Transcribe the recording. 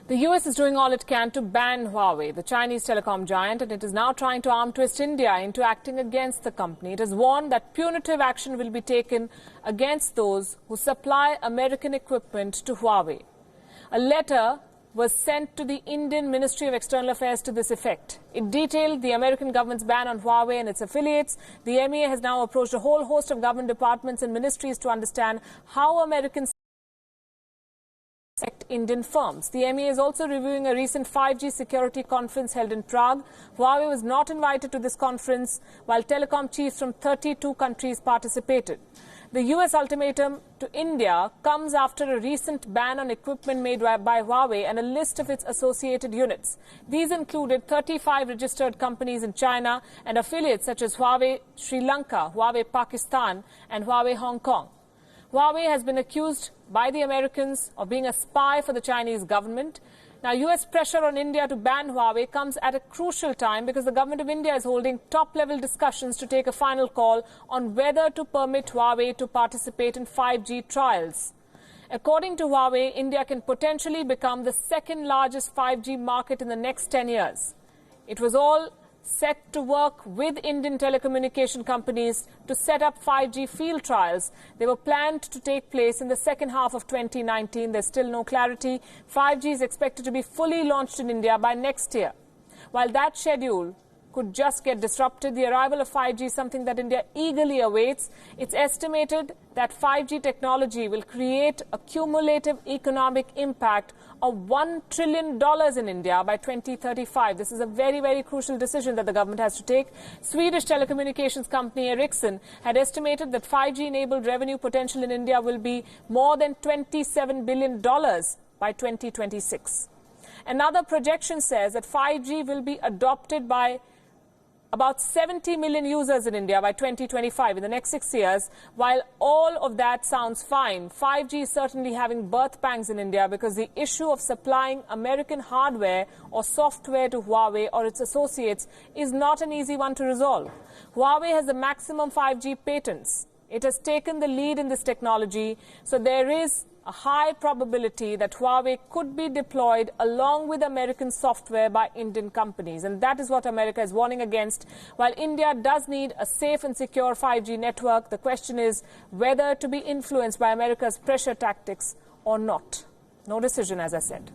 The US is doing all it can to ban Huawei, the Chinese telecom giant, and it is now trying to arm twist India into acting against the company. It has warned that punitive action will be taken against those who supply American equipment to Huawei. A letter was sent to the Indian Ministry of External Affairs to this effect. It detailed the American government's ban on Huawei and its affiliates. The MEA has now approached a whole host of government departments and ministries to understand how Americans affect Indian firms. The MEA is also reviewing a recent 5G security conference held in Prague. Huawei was not invited to this conference, while telecom chiefs from 32 countries participated. The US ultimatum to India comes after a recent ban on equipment made by Huawei and a list of its associated units. These included 35 registered companies in China and affiliates such as Huawei Sri Lanka, Huawei Pakistan, and Huawei Hong Kong. Huawei has been accused by the Americans of being a spy for the Chinese government. Now, US pressure on India to ban Huawei comes at a crucial time because the government of India is holding top-level discussions to take a final call on whether to permit Huawei to participate in 5G trials. According to Huawei, India can potentially become the second largest 5G market in the next 10 years. It was all set to work with Indian telecommunication companies to set up 5G field trials. They were planned to take place in the second half of 2019. There's still no clarity. 5G is expected to be fully launched in India by next year. While that schedule could just get disrupted, the arrival of 5G is something that India eagerly awaits. It's estimated that 5G technology will create a cumulative economic impact of $1 trillion in India by 2035. This is a very, very crucial decision that the government has to take. Swedish telecommunications company Ericsson had estimated that 5G-enabled revenue potential in India will be more than $27 billion by 2026. Another projection says that 5G will be adopted by about 70 million users in India by 2025, in the next 6 years. While all of that sounds fine, 5G is certainly having birth pangs in India because the issue of supplying American hardware or software to Huawei or its associates is not an easy one to resolve. Huawei has the maximum 5G patents. It has taken the lead in this technology, so there is a high probability that Huawei could be deployed along with American software by Indian companies. And that is what America is warning against. While India does need a safe and secure 5G network, the question is whether to be influenced by America's pressure tactics or not. No decision, as I said.